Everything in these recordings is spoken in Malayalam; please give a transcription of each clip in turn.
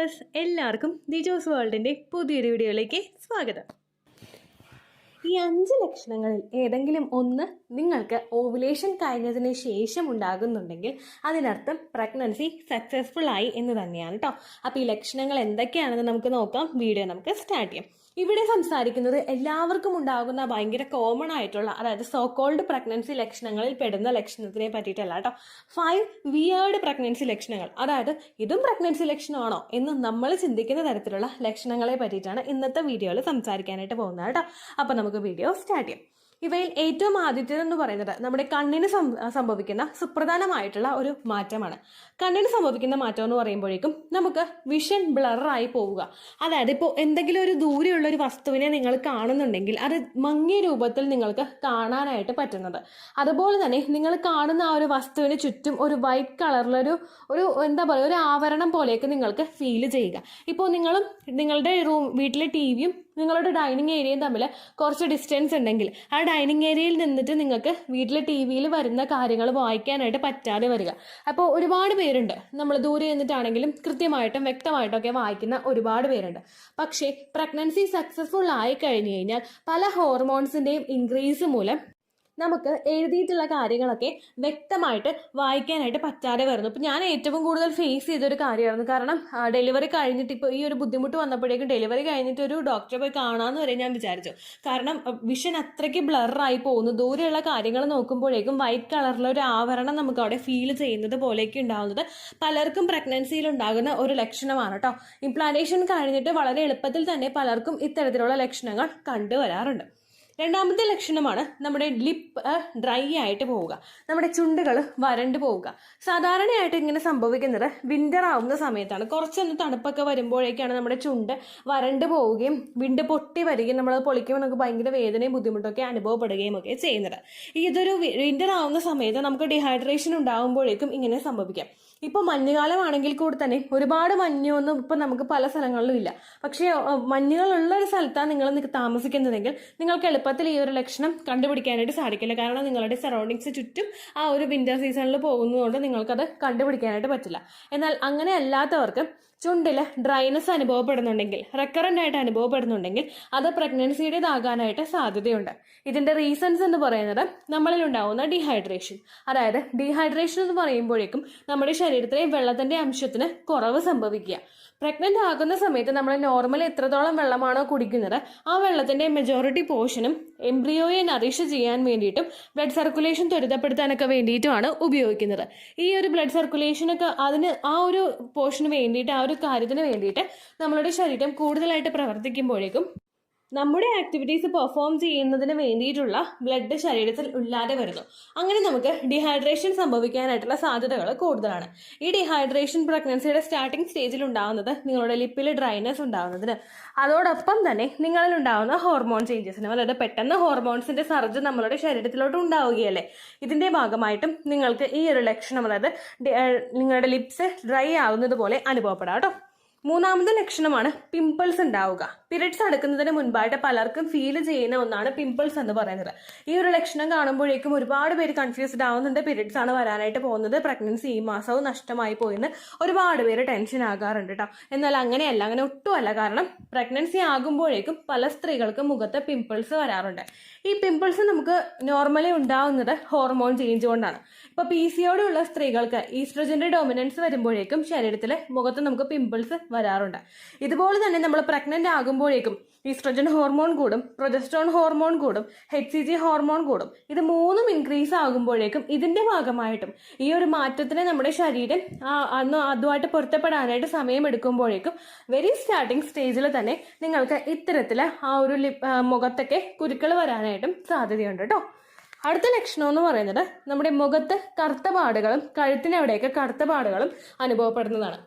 വ്യൂവേഴ്സ്, എല്ലാവർക്കും ദിജോസ് വേൾഡിൻ്റെ പുതിയൊരു വീഡിയോയിലേക്ക് സ്വാഗതം. ഈ 5 ലക്ഷണങ്ങളിൽ ഏതെങ്കിലും ഒന്ന് നിങ്ങൾക്ക് ഓവുലേഷൻ കഴിഞ്ഞതിന് ശേഷം ഉണ്ടാകുന്നുണ്ടെങ്കിൽ അതിനർത്ഥം പ്രഗ്നൻസി സക്സസ്ഫുൾ ആയി എന്ന് തന്നെയാണ് കേട്ടോ. അപ്പോൾ ഈ ലക്ഷണങ്ങൾ എന്തൊക്കെയാണെന്ന് നമുക്ക് നോക്കാം. വീഡിയോ നമുക്ക് സ്റ്റാർട്ട് ചെയ്യാം. ഇവിടെ സംസാരിക്കുന്നത് എല്ലാവർക്കും ഉണ്ടാകുന്ന ഭയങ്കര കോമൺ ആയിട്ടുള്ള, അതായത് സോ കോൾഡ് പ്രഗ്നൻസി ലക്ഷണങ്ങളിൽ പെടുന്ന ലക്ഷണത്തിനെ പറ്റിയിട്ടല്ല കേട്ടോ. 5 വിയേർഡ് പ്രഗ്നൻസി ലക്ഷണങ്ങൾ, അതായത് ഇതും പ്രഗ്നൻസി ലക്ഷണമാണോ എന്ന് നമ്മൾ ചിന്തിക്കുന്ന തരത്തിലുള്ള ലക്ഷണങ്ങളെ പറ്റിയിട്ടാണ് ഇന്നത്തെ വീഡിയോയിൽ സംസാരിക്കാനായിട്ട് പോകുന്നത് കേട്ടോ. അപ്പോൾ നമുക്ക് വീഡിയോ സ്റ്റാർട്ട് ചെയ്യാം. ഇവയിൽ ഏറ്റവും ആദ്യത്തേതെന്ന് പറയുന്നത് നമ്മുടെ കണ്ണിന് സംഭവിക്കുന്ന സുപ്രധാനമായിട്ടുള്ള ഒരു മാറ്റമാണ്. കണ്ണിന് സംഭവിക്കുന്ന മാറ്റം എന്ന് പറയുമ്പോഴേക്കും നമുക്ക് വിഷൻ ബ്ലറായി പോവുക. അതായത് ഇപ്പോൾ എന്തെങ്കിലും ഒരു ദൂരെയുള്ള ഒരു വസ്തുവിനെ നിങ്ങൾ കാണുന്നുണ്ടെങ്കിൽ അത് മങ്ങിയ രൂപത്തിൽ നിങ്ങൾക്ക് കാണാനായിട്ട് പറ്റുന്നത്. അതുപോലെ തന്നെ നിങ്ങൾ കാണുന്ന ആ ഒരു വസ്തുവിന് ചുറ്റും ഒരു വൈറ്റ് കളറിലൊരു എന്താ പറയുക, ഒരു ആവരണം പോലെയൊക്കെ നിങ്ങൾക്ക് ഫീൽ ചെയ്യുക. ഇപ്പോൾ നിങ്ങളും നിങ്ങളുടെ വീട്ടിലെ ടിവിയും നിങ്ങളുടെ ഡൈനിങ് ഏരിയയും തമ്മിൽ കുറച്ച് ഡിസ്റ്റൻസ് ഉണ്ടെങ്കിൽ ആ ഡൈനിങ് ഏരിയയിൽ നിന്നിട്ട് നിങ്ങൾക്ക് വീട്ടിലെ ടി വിയിൽ വരുന്ന കാര്യങ്ങൾ വായിക്കാനായിട്ട് പറ്റാതെ വരിക. അപ്പോൾ ഒരുപാട് പേരുണ്ട്, നമ്മൾ ദൂരെ നിന്നിട്ടാണെങ്കിലും കൃത്യമായിട്ടും വ്യക്തമായിട്ടും ഒക്കെ വായിക്കുന്ന ഒരുപാട് പേരുണ്ട്. പക്ഷേ പ്രഗ്നൻസി സക്സസ്ഫുൾ ആയി കഴിഞ്ഞു കഴിഞ്ഞാൽ പല ഹോർമോൺസിൻ്റെയും ഇൻക്രീസ് മൂലം നമുക്ക് എഴുതിയിട്ടുള്ള കാര്യങ്ങളൊക്കെ വ്യക്തമായിട്ട് വായിക്കാനായിട്ട് പറ്റാതെ വരുന്നു. ഇപ്പം ഞാൻ ഏറ്റവും കൂടുതൽ ഫേസ് ചെയ്തൊരു കാര്യമായിരുന്നു. കാരണം ഡെലിവറി കഴിഞ്ഞിട്ട് ഇപ്പോൾ ഈ ഒരു ബുദ്ധിമുട്ട് വന്നപ്പോഴേക്കും ഡെലിവറി കഴിഞ്ഞിട്ട് ഒരു ഡോക്ടറെ പോയി കാണാമെന്ന് വരെ ഞാൻ വിചാരിച്ചു. കാരണം വിഷൻ അത്രയ്ക്ക് ബ്ലറായി പോകുന്നു. ദൂരെയുള്ള കാര്യങ്ങൾ നോക്കുമ്പോഴേക്കും വൈറ്റ് കളറിലെ ഒരു ആവരണം നമുക്ക് അവിടെ ഫീൽ ചെയ്യുന്നത് പോലെയൊക്കെ ഉണ്ടാകുന്നത് പലർക്കും പ്രഗ്നൻസിയിൽ ഉണ്ടാകുന്ന ഒരു ലക്ഷണമാണ് കേട്ടോ. ഇംപ്ലാന്റേഷൻ കഴിഞ്ഞിട്ട് വളരെ എളുപ്പത്തിൽ തന്നെ പലർക്കും ഇത്തരത്തിലുള്ള ലക്ഷണങ്ങൾ കണ്ടുവരാറുണ്ട്. രണ്ടാമത്തെ ലക്ഷണമാണ് നമ്മുടെ ലിപ്പ് ഡ്രൈ ആയിട്ട് പോവുക, നമ്മുടെ ചുണ്ടുകൾ വരണ്ടു പോവുക. സാധാരണയായിട്ട് ഇങ്ങനെ സംഭവിക്കുന്നത് വിന്റർ ആവുന്ന സമയത്താണ്. കുറച്ചൊന്ന് തണുപ്പൊക്കെ വരുമ്പോഴേക്കാണ് നമ്മുടെ ചുണ്ട് വരണ്ടു പോവുകയും വിണ്ട് പൊട്ടി വരികയും നമ്മൾ പൊളിക്കുമ്പോൾ നമുക്ക് ഭയങ്കര വേദനയും ബുദ്ധിമുട്ടൊക്കെ അനുഭവപ്പെടുകയും ഒക്കെ ചെയ്യുന്നത്. ഇതൊരു വിന്റർ ആവുന്ന സമയത്ത് നമുക്ക് ഡീഹൈഡ്രേഷൻ ഉണ്ടാകുമ്പോഴേക്കും ഇങ്ങനെ സംഭവിക്കാം. ഇപ്പോൾ മഞ്ഞുകാലമാണെങ്കിൽ കൂടി തന്നെ ഒരുപാട് മഞ്ഞൊന്നും ഇപ്പം നമുക്ക് പല സ്ഥലങ്ങളിലും ഇല്ല. പക്ഷേ മഞ്ഞുകളുള്ള ഒരു സ്ഥലത്താണ് നിങ്ങൾ താമസിക്കുന്നതെങ്കിൽ നിങ്ങൾക്ക് എളുപ്പത്തിൽ ഈ ഒരു ലക്ഷണം കണ്ടുപിടിക്കാനായിട്ട് സാധിക്കില്ല. കാരണം നിങ്ങളുടെ സറൗണ്ടിങ്സ് ചുറ്റും ആ ഒരു വിന്റർ സീസണിൽ പോകുന്നതുകൊണ്ട് നിങ്ങൾക്കത് കണ്ടുപിടിക്കാനായിട്ട് പറ്റില്ല. എന്നാൽ അങ്ങനെ അല്ലാത്തവർക്ക് ചുണ്ടിൽ ഡ്രൈനെസ് അനുഭവപ്പെടുന്നുണ്ടെങ്കിൽ, റെക്കറൻ്റ് ആയിട്ട് അനുഭവപ്പെടുന്നുണ്ടെങ്കിൽ അത് പ്രഗ്നൻസിയുടേതാകാനായിട്ട് സാധ്യതയുണ്ട്. ഇതിൻ്റെ റീസൺസ് എന്ന് പറയുന്നത് നമ്മളിൽ ഉണ്ടാവുന്ന ഡീഹൈഡ്രേഷൻ. അതായത് ഡീഹൈഡ്രേഷൻ എന്ന് പറയുമ്പോഴേക്കും നമ്മുടെ ശരീരത്തിലെ വെള്ളത്തിൻ്റെ അംശത്തിന് കുറവ് സംഭവിക്കുക. പ്രഗ്നന്റ് ആകുന്ന സമയത്ത് നമ്മൾ നോർമലി എത്രത്തോളം വെള്ളമാണോ കുടിക്കുന്നത് ആ വെള്ളത്തിന്റെ മെജോറിറ്റി പോർഷനും എംബ്രിയോയെ നറിഷ് ചെയ്യാൻ വേണ്ടിയിട്ടും ബ്ലഡ് സർക്കുലേഷൻ ത്വരിതപ്പെടുത്താനൊക്കെ വേണ്ടിയിട്ടുമാണ് ഉപയോഗിക്കുന്നത്. ഈ ഒരു ബ്ലഡ് സർക്കുലേഷനൊക്കെ അതിന് ആ ഒരു പോർഷന് വേണ്ടിയിട്ട്, ആ ഒരു കാര്യത്തിന് വേണ്ടിയിട്ട് നമ്മളുടെ ശരീരം കൂടുതലായിട്ട് പ്രവർത്തിക്കുമ്പോഴേക്കും നമ്മുടെ ആക്ടിവിറ്റീസ് പെർഫോം ചെയ്യുന്നതിന് വേണ്ടിയിട്ടുള്ള ബ്ലഡ് ശരീരത്തിൽ ഇല്ലാതെ വരുന്നു. അങ്ങനെ നമുക്ക് ഡീഹൈഡ്രേഷൻ സംഭവിക്കാനായിട്ടുള്ള സാധ്യതകൾ കൂടുതലാണ്. ഈ ഡീഹൈഡ്രേഷൻ പ്രഗ്നൻസിയുടെ സ്റ്റാർട്ടിംഗ് സ്റ്റേജിൽ ഉണ്ടാകുന്നത് നിങ്ങളുടെ ലിപ്പിൽ ഡ്രൈനെസ് ഉണ്ടാകുന്നതിന്, അതോടൊപ്പം തന്നെ നിങ്ങളിൽ ഉണ്ടാകുന്ന ഹോർമോൺ ചേഞ്ചസിനും, അതായത് പെട്ടെന്ന് ഹോർമോൺസിന്റെ സർജ് നമ്മളുടെ ശരീരത്തിലോട്ട് ഉണ്ടാവുകയല്ലേ, ഇതിന്റെ ഭാഗമായിട്ടും നിങ്ങൾക്ക് ഈ ഒരു ലക്ഷണം, അതായത് നിങ്ങളുടെ ലിപ്സ് ഡ്രൈ ആവുന്നത് പോലെ അനുഭവപ്പെടാം കേട്ടോ. മൂന്നാമത്തെ ലക്ഷണമാണ് പിമ്പിൾസ് ഉണ്ടാവുക. പീരിയഡ്സ് അടുക്കുന്നതിന് മുൻപായിട്ട് പലർക്കും ഫീൽ ചെയ്യുന്ന ഒന്നാണ് പിമ്പിൾസ് എന്ന് പറയുന്നത്. ഈ ഒരു ലക്ഷണം കാണുമ്പോഴേക്കും ഒരുപാട് പേര് കൺഫ്യൂസ്ഡ് ആവുന്നുണ്ട്. പീരിയഡ്സ് ആണ് വരാനായിട്ട് പോകുന്നത്, പ്രഗ്നൻസി ഈ മാസവും നഷ്ടമായി പോയിന്ന് ഒരുപാട് പേര് ടെൻഷൻ ആകാറുണ്ട് കേട്ടോ. എന്നാൽ അങ്ങനെയല്ല, അങ്ങനെ ഒട്ടുമല്ല. കാരണം പ്രഗ്നൻസി ആകുമ്പോഴേക്കും പല സ്ത്രീകൾക്കും മുഖത്ത് പിമ്പിൾസ് വരാറുണ്ട്. ഈ പിമ്പിൾസ് നമുക്ക് നോർമലി ഉണ്ടാവുന്നത് ഹോർമോൺ ചേഞ്ച് കൊണ്ടാണ്. ഇപ്പോൾ PCOD ഉള്ള സ്ത്രീകൾക്ക് ഈസ്ട്രജന്റെ ഡോമിനൻസ് വരുമ്പോഴേക്കും ശരീരത്തിൽ മുഖത്ത് നമുക്ക് പിമ്പിൾസ് വരാറുണ്ട്. ഇതുപോലെ തന്നെ നമ്മൾ പ്രഗ്നന്റ് ആകുമ്പോഴേക്കും ഈസ്ട്രജൻ ഹോർമോൺ കൂടും, പ്രൊജസ്ട്രോൺ ഹോർമോൺ കൂടും, HCG ഹോർമോൺ കൂടും. ഇത് മൂന്നും ഇൻക്രീസ് ആകുമ്പോഴേക്കും ഇതിന്റെ ഭാഗമായിട്ടും ഈ ഒരു മാറ്റത്തിന് നമ്മുടെ ശരീരം അതുമായിട്ട് പൊരുത്തപ്പെടാനായിട്ട് സമയമെടുക്കുമ്പോഴേക്കും വെരി സ്റ്റാർട്ടിങ് സ്റ്റേജിൽ തന്നെ നിങ്ങൾക്ക് ഇത്തരത്തിൽ ആ ഒരു മുഖത്തൊക്കെ കുരുക്കൾ വരാനായിട്ടും സാധ്യതയുണ്ട് കേട്ടോ. അടുത്ത ലക്ഷണം എന്ന് പറയുന്നത് നമ്മുടെ മുഖത്ത് കറുത്ത പാടുകളും കഴുത്തിനവിടെയൊക്കെ കറുത്ത പാടുകളും അനുഭവപ്പെടുന്നതാണ്.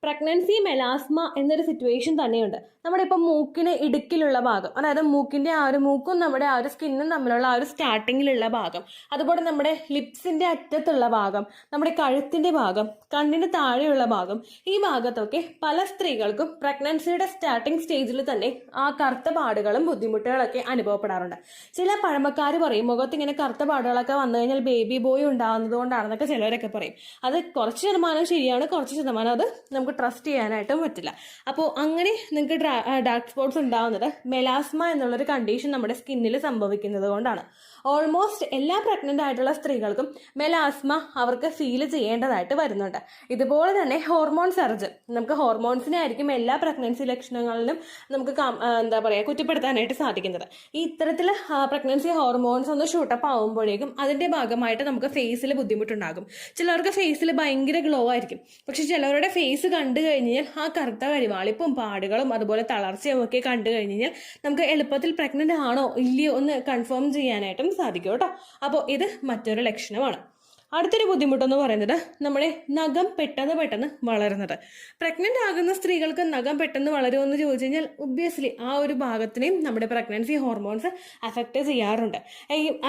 പ്രഗ്നൻസി മെലാസ്മ എന്നൊരു സിറ്റുവേഷൻ തന്നെയുണ്ട്. നമ്മുടെ ഇപ്പം മൂക്കിന് ഇടുക്കിലുള്ള ഭാഗം, അതായത് മൂക്കിന്റെ ആ ഒരു മൂക്കും നമ്മുടെ ആ ഒരു സ്കിന്നും തമ്മിലുള്ള ആ ഒരു സ്റ്റാർട്ടിങ്ങിലുള്ള ഭാഗം, അതുപോലെ നമ്മുടെ ലിപ്സിന്റെ അറ്റത്തുള്ള ഭാഗം, നമ്മുടെ കഴുത്തിന്റെ ഭാഗം, കണ്ണിന് താഴെയുള്ള ഭാഗം, ഈ ഭാഗത്തൊക്കെ പല സ്ത്രീകൾക്കും പ്രഗ്നൻസിയുടെ സ്റ്റാർട്ടിങ് സ്റ്റേജിൽ തന്നെ ആ കറുത്ത പാടുകളും ബുദ്ധിമുട്ടുകളൊക്കെ അനുഭവപ്പെടാറുണ്ട്. ചില പഴമക്കാർ പറയും മുഖത്ത് ഇങ്ങനെ കറുത്ത പാടുകളൊക്കെ വന്നു കഴിഞ്ഞാൽ ബേബി ബോയ് ഉണ്ടാകുന്നത് കൊണ്ടാണെന്നൊക്കെ ചിലവരൊക്കെ പറയും. അത് കുറച്ച് ശതമാനം ശരിയാണ്, കുറച്ച് ശതമാനം അത് നമുക്ക് നമുക്ക് ട്രസ്റ്റ് ചെയ്യാനായിട്ടും പറ്റില്ല. അപ്പോൾ അങ്ങനെ നിങ്ങൾക്ക് ഡാർക്ക് സ്പോട്ട്സ് ഉണ്ടാകുന്നത് മെലാസ്മ എന്നുള്ളൊരു കണ്ടീഷൻ നമ്മുടെ സ്കിന്നിൽ സംഭവിക്കുന്നത് കൊണ്ടാണ്. ഓൾമോസ്റ്റ് എല്ലാ പ്രഗ്നൻ്റ് ആയിട്ടുള്ള സ്ത്രീകൾക്കും മെലാസ്മ അവർക്ക് ഫീൽ ചെയ്യേണ്ടതായിട്ട് വരുന്നുണ്ട്. ഇതുപോലെ തന്നെ ഹോർമോൺ സർജ്, നമുക്ക് ഹോർമോൺസിനെ ആയിരിക്കും എല്ലാ പ്രഗ്നൻസി ലക്ഷണങ്ങളിലും നമുക്ക് കുറ്റപ്പെടുത്താനായിട്ട് സാധിക്കുന്നത്. ഈ ഇത്തരത്തിൽ പ്രഗ്നൻസി ഹോർമോൺസ് ഒന്ന് ഷൂട്ടപ്പ് ആവുമ്പോഴേക്കും അതിൻ്റെ ഭാഗമായിട്ട് നമുക്ക് ഫേസിൽ ബുദ്ധിമുട്ടുണ്ടാകും. ചിലർക്ക് ഫേസിൽ ഭയങ്കര ഗ്ലോ ആയിരിക്കും, പക്ഷെ ചിലവരുടെ ഫേസ് കണ്ടു കഴിഞ്ഞാൽ ആ കറുത്ത കരിവാളിപ്പും പാടുകളും അതുപോലെ തളർച്ചയും ഒക്കെ കണ്ടു കഴിഞ്ഞാൽ നമുക്ക് എളുപ്പത്തിൽ പ്രഗ്നൻ്റ് ആണോ ഇല്ലയോ ഒന്ന് കൺഫേം ചെയ്യാനായിട്ടും സാധിക്കും കേട്ടോ. അപ്പോൾ ഇത് മറ്റൊരു ലക്ഷണമാണ്. അടുത്തൊരു ബുദ്ധിമുട്ടെന്ന് പറയുന്നത് നമ്മുടെ നഖം പെട്ടെന്ന് വളരുന്നത്. പ്രഗ്നൻ്റ് ആകുന്ന സ്ത്രീകൾക്ക് നഖം പെട്ടെന്ന് വളരുമെന്ന് ചോദിച്ചു കഴിഞ്ഞാൽ ഒബ്വിയസ്ലി ആ ഒരു ഭാഗത്തിനെയും നമ്മുടെ പ്രഗ്നൻസി ഹോർമോൺസ് അഫക്റ്റ് ചെയ്യാറുണ്ട്.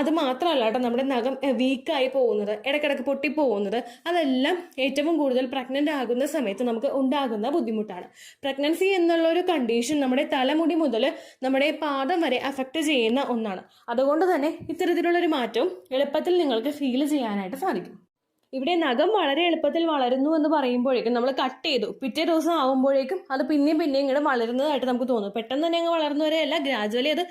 അത് മാത്രമല്ല കേട്ടോ, നമ്മുടെ നഖം വീക്കായി പോകുന്നത്, ഇടയ്ക്കിടയ്ക്ക് പൊട്ടിപ്പോകുന്നത്, അതെല്ലാം ഏറ്റവും കൂടുതൽ പ്രഗ്നൻ്റ് ആകുന്ന സമയത്ത് നമുക്ക് ഉണ്ടാകുന്ന ബുദ്ധിമുട്ടാണ്. പ്രഗ്നൻസി എന്നുള്ളൊരു കണ്ടീഷൻ നമ്മുടെ തലമുടി മുതൽ നമ്മുടെ പാദം വരെ അഫക്റ്റ് ചെയ്യുന്ന ഒന്നാണ്. അതുകൊണ്ട് തന്നെ ഇത്തരത്തിലുള്ളൊരു മാറ്റവും എളുപ്പത്തിൽ നിങ്ങൾക്ക് ഫീൽ ചെയ്യാനായിട്ട് സാധിക്കും. ഇവിടെ നഖം വളരെ എളുപ്പത്തിൽ വളരുന്നു എന്ന് പറയുമ്പോഴേക്കും നമ്മൾ കട്ട് ചെയ്തു പിറ്റേ ദിവസം ആകുമ്പോഴേക്കും അത് പിന്നെയും ഇങ്ങനെ വളരുന്നതായിട്ട് നമുക്ക് തോന്നും. പെട്ടെന്ന് തന്നെ അങ്ങ് വളർന്നവരെയല്ല, ഗ്രാജുവലി അത്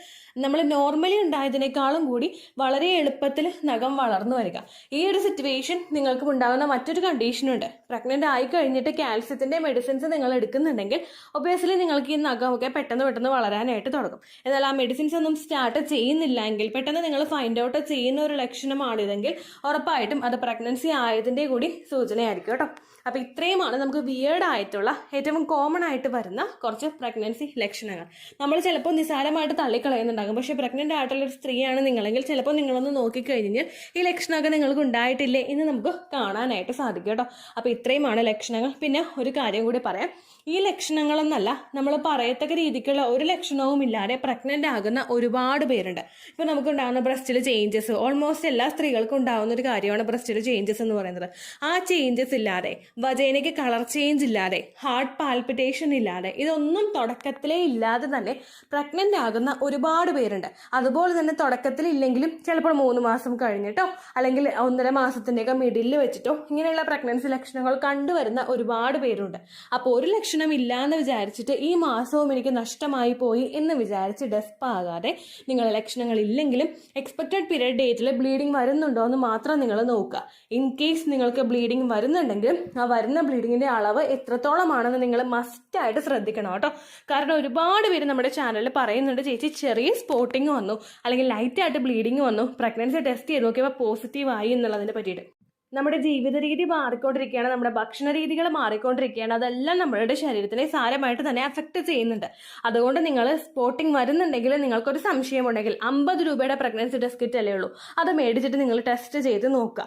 നമ്മൾ നോർമലി ഉണ്ടായതിനേക്കാളും കൂടി വളരെ എളുപ്പത്തിൽ നഖം വളർന്നു വരിക. ഈ ഒരു സിറ്റുവേഷൻ നിങ്ങൾക്ക് ഉണ്ടാകുന്ന മറ്റൊരു കണ്ടീഷനുണ്ട്. പ്രഗ്നൻ്റ് ആയി കഴിഞ്ഞിട്ട് കാൽസ്യത്തിൻ്റെ മെഡിസിൻസ് നിങ്ങൾ എടുക്കുന്നുണ്ടെങ്കിൽ ഒബിയസ്ലി നിങ്ങൾക്ക് ഈ നഖമൊക്കെ പെട്ടെന്ന് വളരാനായിട്ട് തുടങ്ങും. എന്നാൽ ആ മെഡിസിൻസ് ഒന്നും സ്റ്റാർട്ട് ചെയ്യുന്നില്ല എങ്കിൽ, പെട്ടെന്ന് നിങ്ങൾ ഫൈൻഡ് ഔട്ട് ചെയ്യുന്ന ഒരു ലക്ഷണമാണിതെങ്കിൽ ഉറപ്പായിട്ടും അത് പ്രഗ്നൻസി ആയതിൻ്റെ കൂടി സൂചനയായിരിക്കും കേട്ടോ. അപ്പോൾ ഇത്രയുമാണ് നമുക്ക് വിയേർഡ് ആയിട്ടുള്ള ഏറ്റവും കോമൺ ആയിട്ട് വരുന്ന കുറച്ച് പ്രഗ്നൻസി ലക്ഷണങ്ങൾ. നമ്മൾ ചിലപ്പോൾ നിസ്സാരമായിട്ട് തള്ളിക്കളയുന്നുണ്ടാകും. പക്ഷേ പ്രഗ്നൻ്റ് ആയിട്ടുള്ള ഒരു സ്ത്രീയാണ് നിങ്ങളെങ്കിൽ ചിലപ്പോൾ നിങ്ങളൊന്ന് നോക്കിക്കഴിഞ്ഞാൽ ഈ ലക്ഷണമൊക്കെ നിങ്ങൾക്ക് ഉണ്ടായിട്ടില്ലേ എന്ന് നമുക്ക് കാണാനായിട്ട് സാധിക്കും കേട്ടോ. അപ്പോൾ ഇത്രയുമാണ് ലക്ഷണങ്ങൾ. പിന്നെ ഒരു കാര്യം കൂടി പറയാം, ഈ ലക്ഷണങ്ങളൊന്നല്ല, നമ്മൾ പറയത്തക്ക രീതിക്കുള്ള ഒരു ലക്ഷണവും ഇല്ലാതെ പ്രഗ്നൻ്റ് ആകുന്ന ഒരുപാട് പേരുണ്ട്. ഇപ്പോൾ നമുക്കുണ്ടാകുന്ന ബ്രസ്റ്റിൽ ചേഞ്ചസ്, ഓൾമോസ്റ്റ് എല്ലാ സ്ത്രീകൾക്കും ഉണ്ടാകുന്ന ഒരു കാര്യമാണ് ബ്രസ്റ്റിൽ ചേഞ്ചസ് എന്ന് പറയുന്നത്. ആ ചേഞ്ചസ് ഇല്ലാതെ, വജൈനയ്ക്ക് കളർ ചേഞ്ച് ഇല്ലാതെ, ഹാർട്ട് പാൽപിറ്റേഷൻ ഇല്ലാതെ, ഇതൊന്നും തുടക്കത്തിലേ ഇല്ലാതെ തന്നെ പ്രഗ്നൻ്റ് ആകുന്ന ഒരുപാട് പേരുണ്ട്. അതുപോലെ തന്നെ തുടക്കത്തിൽ ഇല്ലെങ്കിലും ചിലപ്പോൾ 3 മാസം കഴിഞ്ഞിട്ടോ അല്ലെങ്കിൽ 1.5 മാസത്തിൻ്റെയൊക്കെ മിഡിലിൽ വെച്ചിട്ടോ ഇങ്ങനെയുള്ള പ്രഗ്നൻസി ലക്ഷണങ്ങൾ കണ്ടുവരുന്ന ഒരുപാട് പേരുണ്ട്. അപ്പോൾ ഒരു ലക്ഷണം ഇല്ലാന്ന് വിചാരിച്ചിട്ട് ഈ മാസവും എനിക്ക് നഷ്ടമായി പോയി എന്ന് വിചാരിച്ച് ഡെസ്പാകാതെ, നിങ്ങൾ ലക്ഷണങ്ങൾ ഇല്ലെങ്കിലും എക്സ്പെക്റ്റഡ് പീരിയഡ് ഡേറ്റിൽ ബ്ലീഡിങ് വരുന്നുണ്ടോ എന്ന് മാത്രം നിങ്ങൾ നോക്കുക. ഇൻ കേസ് നിങ്ങൾക്ക് ബ്ലീഡിങ് വരുന്നുണ്ടെങ്കിൽ ആ വരുന്ന ബ്ലീഡിങ്ങിന്റെ അളവ് എത്രത്തോളമാണെന്ന് നിങ്ങൾ മസ്റ്റായിട്ട് ശ്രദ്ധിക്കണം കേട്ടോ. കാരണം ഒരുപാട് പേര് നമ്മുടെ ചാനലിൽ പറയുന്നുണ്ട്, ചേച്ചി ചെറിയ സ്പോട്ടിങ് വന്നു അല്ലെങ്കിൽ ലൈറ്റായിട്ട് ബ്ലീഡിങ് വന്നു, പ്രഗ്നൻസി ടെസ്റ്റ് ചെയ്ത് നോക്കിയപ്പോൾ പോസിറ്റീവായി എന്നുള്ളതിനെ പറ്റിയിട്ട്. നമ്മുടെ ജീവിത രീതി മാറിക്കൊണ്ടിരിക്കുകയാണ്, നമ്മുടെ ഭക്ഷണ രീതികൾ മാറിക്കൊണ്ടിരിക്കുകയാണ്. അതെല്ലാം നമ്മുടെ ശരീരത്തിനെ സാരമായിട്ട് തന്നെ അഫക്റ്റ് ചെയ്യുന്നുണ്ട്. അതുകൊണ്ട് നിങ്ങൾ സ്പോട്ടിങ് വരുന്നുണ്ടെങ്കിൽ, നിങ്ങൾക്കൊരു സംശയമുണ്ടെങ്കിൽ 50 രൂപയുടെ പ്രഗ്നൻസി ടെസ്റ്റ് കിറ്റ് അല്ലേ ഉള്ളൂ, അത് മേടിച്ചിട്ട് നിങ്ങൾ ടെസ്റ്റ് ചെയ്ത് നോക്കുക.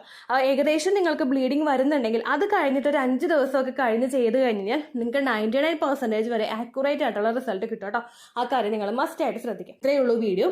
ഏകദേശം നിങ്ങൾക്ക് ബ്ലീഡിങ് വരുന്നുണ്ടെങ്കിൽ അത് കഴിഞ്ഞിട്ട് ഒരു 5 ദിവസമൊക്കെ കഴിഞ്ഞ് ചെയ്ത് കഴിഞ്ഞാൽ നിങ്ങൾക്ക് 99% വരെ ആക്യുറേറ്റ് ആയിട്ടുള്ള റിസൾട്ട് കിട്ടും കേട്ടോ. ആ കാര്യം നിങ്ങൾ മസ്റ്റായിട്ട് ശ്രദ്ധിക്കുക. ഇത്രയേ ഉള്ളൂ വീഡിയോ.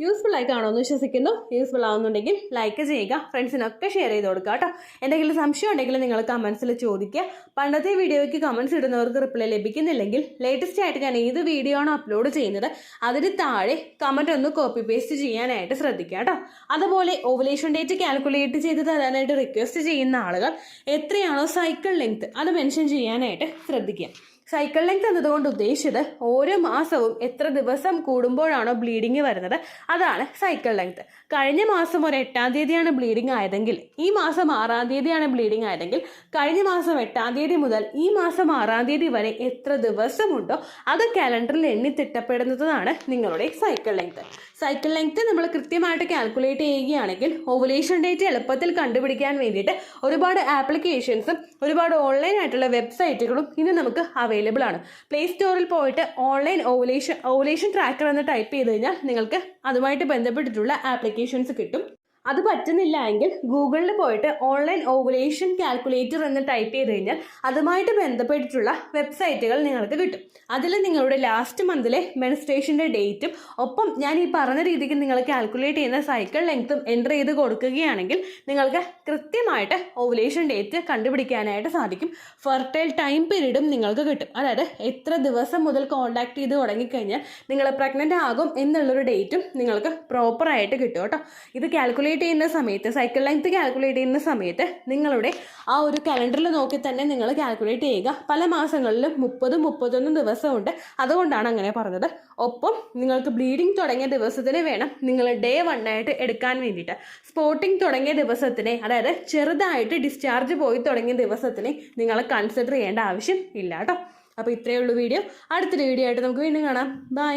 യൂസ്ഫുൾ ആയി കാണുമെന്ന് വിശ്വസിക്കുന്നു. യൂസ്ഫുൾ ആവുന്നുണ്ടെങ്കിൽ ലൈക്ക് ചെയ്യുക, ഫ്രണ്ട്സിനൊക്കെ ഷെയർ ചെയ്ത് കൊടുക്കുക കേട്ടോ. എന്തെങ്കിലും സംശയം ഉണ്ടെങ്കിൽ നിങ്ങൾ കമൻസിൽ ചോദിക്കുക. പണ്ടത്തെ വീഡിയോയ്ക്ക് കമൻസ് ഇടുന്നവർക്ക് റിപ്ലൈ ലഭിക്കുന്നില്ലെങ്കിൽ ലേറ്റസ്റ്റ് ആയിട്ട് ഞാൻ ഏത് വീഡിയോ ആണോ അപ്ലോഡ് ചെയ്യുന്നത് അതിന് താഴെ കമൻറ്റ് ഒന്ന് കോപ്പി പേസ്റ്റ് ചെയ്യാനായിട്ട് ശ്രദ്ധിക്കുക കേട്ടോ. അതുപോലെ ഓവുലേഷൻ ഡേറ്റ് കാൽക്കുലേറ്റ് ചെയ്ത് തരാനായിട്ട് റിക്വസ്റ്റ് ചെയ്യുന്ന ആളുകൾ എത്രയാണോ സൈക്കിൾ ലെങ്ത് അത് മെൻഷൻ ചെയ്യാനായിട്ട് ശ്രദ്ധിക്കുക. സൈക്കിൾ ലെങ്ത് എന്നതുകൊണ്ട് ഉദ്ദേശിച്ചത് ഓരോ മാസവും എത്ര ദിവസം കൂടുമ്പോഴാണോ ബ്ലീഡിങ് വരുന്നത് അതാണ് സൈക്കിൾ ലെങ്ത്. കഴിഞ്ഞ മാസം ഒരു 8-ാം തീയതിയാണ് ബ്ലീഡിങ് ആയതെങ്കിൽ ഈ മാസം 6-ാം തീയതിയാണ് ബ്ലീഡിങ് ആയതെങ്കിൽ കഴിഞ്ഞ മാസം 8-ാം തീയതി മുതൽ ഈ മാസം 6-ാം തീയതി വരെ എത്ര ദിവസമുണ്ടോ അത് കാലണ്ടറിൽ എണ്ണി തിട്ടപ്പെടുന്നതാണ് നിങ്ങളുടെ സൈക്കിൾ ലെങ്ത്. സൈക്കിൾ ലെങ്ത് നമ്മൾ കൃത്യമായിട്ട് കാൽക്കുലേറ്റ് ചെയ്യുകയാണെങ്കിൽ ഓവുലേഷൻ ഡേറ്റ് എളുപ്പത്തിൽ കണ്ടുപിടിക്കാൻ വേണ്ടിയിട്ട് ഒരുപാട് ആപ്ലിക്കേഷൻസും ഒരുപാട് ഓൺലൈൻ ആയിട്ടുള്ള വെബ്സൈറ്റുകളും ഇന്ന് നമുക്ക് അവൈലബിൾ ആണ്. പ്ലേ സ്റ്റോറിൽ പോയിട്ട് ഓൺലൈൻ ഓവുലേഷൻ ട്രാക്കർ എന്ന് ടൈപ്പ് ചെയ്ത് കഴിഞ്ഞാൽ നിങ്ങൾക്ക് അതുമായിട്ട് ബന്ധപ്പെട്ടിട്ടുള്ള ആപ്ലിക്കേഷൻസ് കിട്ടും. അത് പറ്റുന്നില്ല എങ്കിൽ ഗൂഗിളിൽ പോയിട്ട് ഓൺലൈൻ ഓവുലേഷൻ കാൽക്കുലേറ്റർ എന്ന് ടൈപ്പ് ചെയ്ത് കഴിഞ്ഞാൽ അതുമായിട്ട് ബന്ധപ്പെട്ടിട്ടുള്ള വെബ്സൈറ്റുകൾ നിങ്ങൾക്ക് കിട്ടും. അതിൽ നിങ്ങളുടെ ലാസ്റ്റ് മന്തിലെ മെൻസ്ട്രേഷൻ്റെ ഡേറ്റും ഒപ്പം ഞാൻ ഈ പറഞ്ഞ രീതിക്ക് നിങ്ങൾ കാൽക്കുലേറ്റ് ചെയ്യുന്ന സൈക്കിൾ ലെങ്ത്തും എൻ്റർ ചെയ്ത് കൊടുക്കുകയാണെങ്കിൽ നിങ്ങൾക്ക് കൃത്യമായിട്ട് ഓവുലേഷൻ ഡേറ്റ് കണ്ടുപിടിക്കാനായിട്ട് സാധിക്കും. ഫെർട്ടൈൽ ടൈം പീരീഡും നിങ്ങൾക്ക് കിട്ടും. അതായത് എത്ര ദിവസം മുതൽ കോൺടാക്ട് ചെയ്ത് തുടങ്ങിക്കഴിഞ്ഞാൽ നിങ്ങൾ പ്രഗ്നൻ്റ് ആകും എന്നുള്ളൊരു ഡേറ്റും നിങ്ങൾക്ക് പ്രോപ്പറായിട്ട് കിട്ടും കേട്ടോ. ഇത് കാൽക്കുലേറ്റ് കാൽക്കുലേറ്റ് ചെയ്യുന്ന സമയത്ത്, സൈക്കിൾ ലെങ്ത് കാൽക്കുലേറ്റ് ചെയ്യുന്ന സമയത്ത് നിങ്ങളുടെ ആ ഒരു കലണ്ടറിൽ നോക്കി തന്നെ നിങ്ങൾ കാൽക്കുലേറ്റ് ചെയ്യുക. പല മാസങ്ങളിലും 30-31 ദിവസമുണ്ട്, അതുകൊണ്ടാണ് അങ്ങനെ പറഞ്ഞത്. ഒപ്പം നിങ്ങൾക്ക് ബ്ലീഡിങ് തുടങ്ങിയ ദിവസത്തിന് വേണം നിങ്ങൾ Day 1 ആയിട്ട് എടുക്കാൻ വേണ്ടിയിട്ട്. സ്പോട്ടിങ് തുടങ്ങിയ ദിവസത്തിനെ, അതായത് ചെറുതായിട്ട് ഡിസ്ചാർജ് പോയി തുടങ്ങിയ ദിവസത്തിനെ നിങ്ങൾ കൺസിഡർ ചെയ്യേണ്ട ആവശ്യം ഇല്ല കേട്ടോ. അപ്പോൾ ഇത്രയേ ഉള്ളൂ വീഡിയോ. അടുത്തൊരു വീഡിയോ ആയിട്ട് നമുക്ക് വീണ്ടും കാണാം. ബൈ.